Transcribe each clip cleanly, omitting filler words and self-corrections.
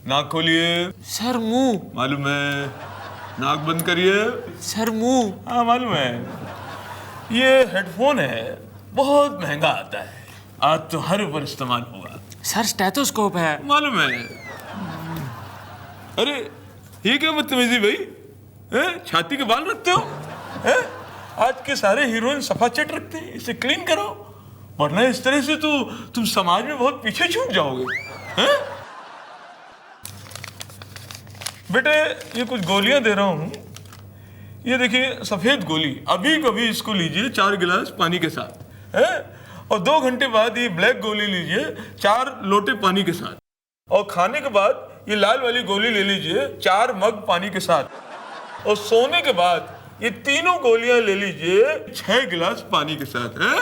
नाक खोलिए। सर मुंह। मालूम है। नाक बंद करिए। सर मुंह। हाँ मालूम है। ये हेडफोन है, बहुत महंगा आता है, आज तो हर ऊपर इस्तेमाल होगा। सर स्टेथोस्कोप है। मालूम है। अरे ये क्या बदतमीजी भाई, छाती के बाल रखते हो? हैं? आज के सारे हीरोइन सफा चट रखते हैं, इसे क्लीन करो, वरना इस तरह से तो तुम समाज में बहुत पीछे छूट जाओगे। हैं? बेटे ये कुछ गोलियां दे रहा हूं, ये देखिए सफेद गोली, अभी कभी इसको लीजिए 4 गिलास पानी के साथ, है? और 2 घंटे बाद ये ब्लैक गोली लीजिए 4 लोटे पानी के साथ, और खाने के बाद ये लाल वाली गोली ले लीजिए 4 मग पानी के साथ, और सोने के बाद ये तीनों गोलियां ले लीजिए 6 गिलास पानी के साथ, है?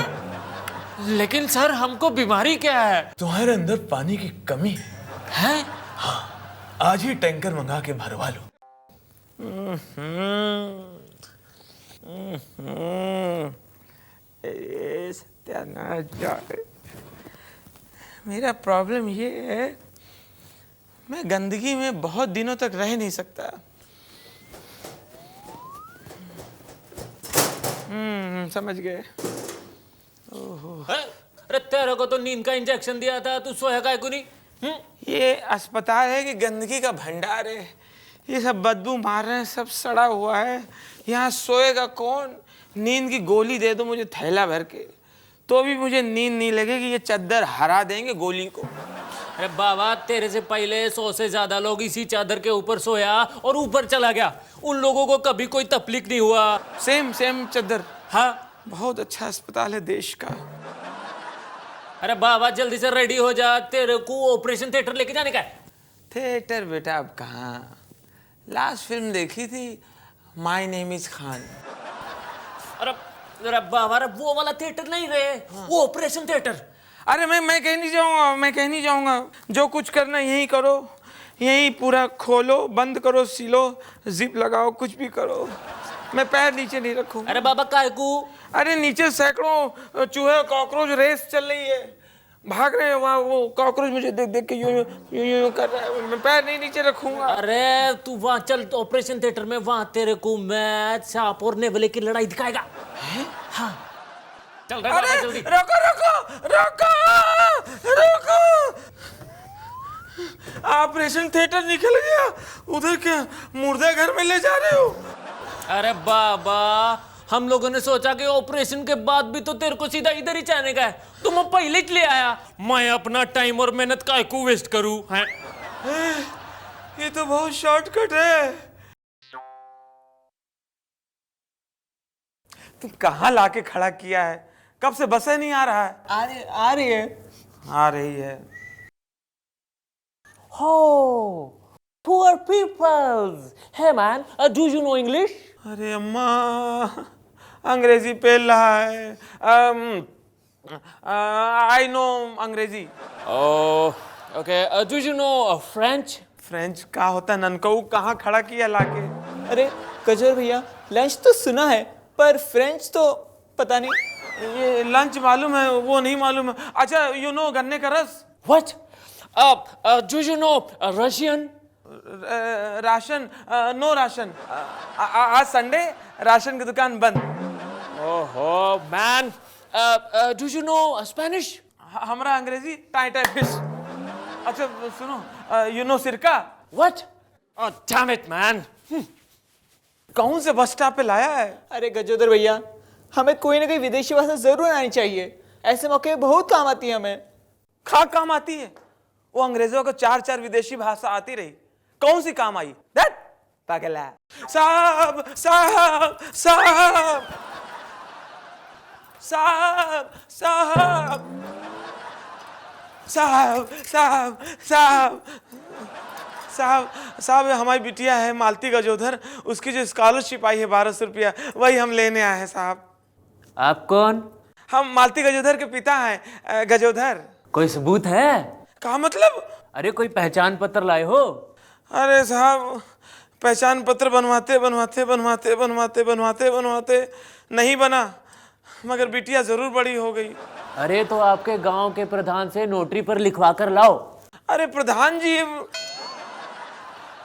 लेकिन सर हमको बीमारी क्या है? तुम्हारे अंदर पानी की कमी है? हाँ, आज ही टैंकर मंगा के भरवा लो। मेरा प्रॉब्लम ये है, मैं गंदगी में बहुत दिनों तक रह नहीं सकता। समझ गए। अरे तेरे को तो नींद का इंजेक्शन दिया था, तू सोया काहे को नहीं? ये अस्पताल है कि गंदगी का भंडार है? ये सब बदबू मार रहे हैं, सब सड़ा हुआ है, यहाँ सोएगा कौन? नींद की गोली दे दो मुझे थैला भर के, तो भी मुझे नींद नहीं लगेगी। ये चादर हरा देंगे गोली को। अरे बाबा तेरे से पहले 100 से ज्यादा लोग इसी चादर के ऊपर सोया और ऊपर चला गया, उन लोगों को कभी कोई तकलीफ नहीं हुआ। सेम चादर। हाँ बहुत अच्छा अस्पताल है देश का। अरे बाबा जल्दी से रेडी हो जा, तेरे को ऑपरेशन थिएटर लेके जाने का है। थिएटर बेटा अब कहाँ, लास्ट फिल्म देखी थी माय नेम इज खान। अरे बाबा अरे वो वाला थिएटर नहीं रहे, वो ऑपरेशन थिएटर। अरे मैं कहीं नहीं जाऊंगा, जो कुछ करना यही करो, यही पूरा खोलो, बंद करो, सिलो, जिप लगाओ, कुछ भी करो, मैं पैर नीचे नहीं रखूंगा। अरे बाबा काय को? अरे नीचे सैकड़ों चूहे कॉकरोच रेस चल रही है, भाग रहे हैं वहाँ, वो कॉकरोच मुझे देख देख के यूं कर रहा है, मैं पैर नहीं नीचे रखूंगा। अरे तू वहाँ चल ऑपरेशन थिएटर में, वहाँ तेरे को मैच सांप और नेवले की लड़ाई दिखाएगा। हाँ चल रहा है जल्दी। रोको, ऑपरेशन थिएटर निकल गया, उधर क्या मुर्दा घर में ले जा रहे हो? अरे बाबा हम लोगों ने सोचा कि ऑपरेशन के बाद भी तो तेरे को सीधा इधर ही जाने का है, तो मैं पहले ही ले आया, मैं अपना टाइम और मेहनत काय को वेस्ट करूं? हैं? ये तो बहुत शॉर्टकट है। तुम कहाँ लाके खड़ा किया है? कब से बसें नहीं आ रहा है? आ रही है। Oh, poor peoples. Hey man, do you know English? अरे अम्मा अंग्रेजी पेल रहा है। आई नो अंग्रेजी। Oh, okay. Do you know French? French का होता है ननकऊ? कहाँ खड़ा किया लाके? अरे गजर भैया लंच तो सुना है, पर फ्रेंच तो पता नहीं। ये लंच मालूम है, वो नहीं मालूम है। अच्छा यू नो गन्ने का रस? What? Do you know Russian? Ration? No ration. आज संडे, राशन की दुकान बंद। Oh man. Do you know Spanish? हमारा अंग्रेजी टाई टाई फिश। अच्छा सुनो, यू नो सिरका? What? Oh damn it man. कौन से बस स्टॉप पे लाया है? अरे गजोदर भैया हमें कोई ना कोई विदेशी भाषा जरूर आनी चाहिए, ऐसे मौके बहुत काम आती है हमें। काम आती है? वो अंग्रेजों को 4 विदेशी भाषा आती रही, कौन सी काम आई? पागल है। साहब साहब साहब साहब साहब साहब साहब साहब साहब साहब हमारी बिटिया है मालती गजोधर, उसकी जो स्कॉलरशिप आई है 1200 रुपया, वही हम लेने आए हैं साहब। आप कौन? हम मालती गजोधर के पिता हैं, गजोधर। कोई सबूत है? क्या मतलब? अरे कोई पहचान पत्र लाए हो? अरे साहब पहचान पत्र बनवाते नहीं बना, मगर बिटिया जरूर बड़ी हो गई। अरे तो आपके गांव के प्रधान से नोटरी पर लिखवा कर लाओ। अरे प्रधान जी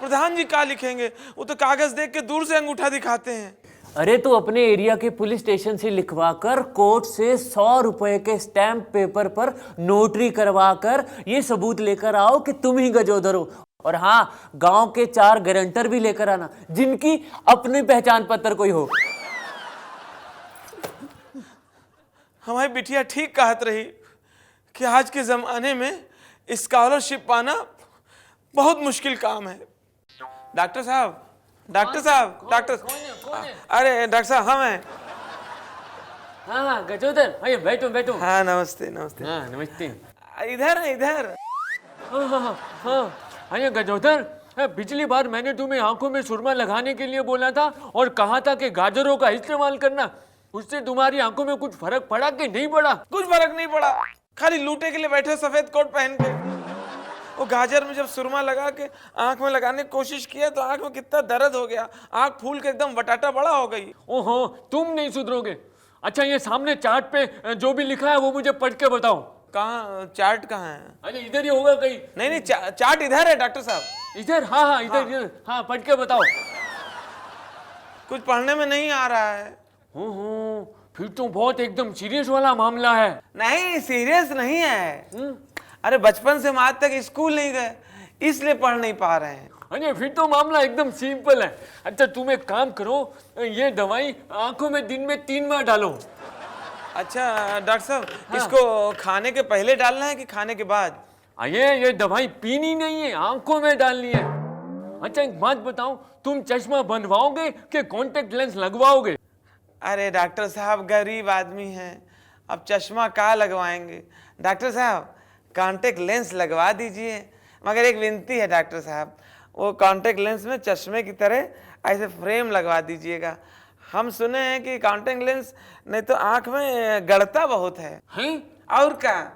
प्रधान जी क्या लिखेंगे? वो तो कागज देख के दूर से अंगूठा दिखाते हैं। अरे तो अपने एरिया के पुलिस स्टेशन से लिखवा कर कोर्ट से 100 रुपए के स्टैंप पेपर पर नोटरी करवा कर ये सबूत लेकर आओ कि तुम ही गजोदर हो। और हाँ, गांव के 4 गारंटर भी लेकर आना जिनकी अपनी पहचान पत्र कोई हो। हमारी बिटिया ठीक कहत रही कि आज के जमाने में स्कॉलरशिप पाना बहुत मुश्किल काम है। डॉक्टर साहब, डॉक्टर साहब, डॉक्टर, अरे डॉक्टर साहब हम हैं। हाँ गजोदर, हाँ बैठो बैठो। हाँ नमस्ते नमस्ते। हाँ नमस्ते। इधर है इधर। हाँ हाँ हाँ हाँ, ये गजोदर, पिछली बार मैंने तुम्हें आंखों में सुरमा लगाने के लिए बोला था और कहा था कि गाजरों का इस्तेमाल करना, उससे तुम्हारी आंखों में कुछ फर्क पड़ा कि नहीं पड़ा? कुछ फर्क नहीं पड़ा, खाली लूटे के लिए बैठे सफेद कोट पहन के। वो गाजर में जब सुरमा लगा के आंख में लगाने की कोशिश किया तो आंख में कितना दर्द हो गया, आंख फूल के एकदम बटाटा बड़ा हो गई। ओहो, तुम नहीं सुधरोगे। अच्छा, ये सामने चार्ट पे जो भी लिखा है वो मुझे पढ़ के बताओ। कहाँ चार्ट कहाँ है? अरे इधर ही होगा कहीं। नहीं नहीं चार्ट इधर है डॉक्टर साहब। इधर? हाँ हाँ इधर इधर। हाँ पढ़ के बताओ। कुछ पढ़ने में नहीं आ रहा है। फिर तो बहुत एकदम सीरियस वाला मामला है। नहीं सीरियस नहीं है। अरे बचपन से हम आज तक स्कूल नहीं गए इसलिए पढ़ नहीं पा रहे हैं। अरे फिर तो मामला एकदम सिंपल है। अच्छा तुम एक काम करो, ये दवाई आंखों में दिन में 3 बार डालो। अच्छा डॉक्टर साहब, इसको खाने के पहले डालना है कि खाने के बाद? ये दवाई पीनी नहीं है, आंखों में डालनी है। अच्छा एक बात बताओ, तुम चश्मा बनवाओगे कि कॉन्टेक्ट लेंस लगवाओगे? अरे डॉक्टर साहब गरीब आदमी हैं, अब चश्मा कहाँ लगवाएंगे। डॉक्टर साहब कॉन्टेक्ट लेंस लगवा दीजिए, मगर एक विनती है डॉक्टर साहब, वो कॉन्टेक्ट लेंस में चश्मे की तरह ऐसे फ्रेम लगवा दीजिएगा। हम सुने हैं कि कॉन्टेक्ट लेंस नहीं तो आंख में गड़ता बहुत है। हैं? और क्या,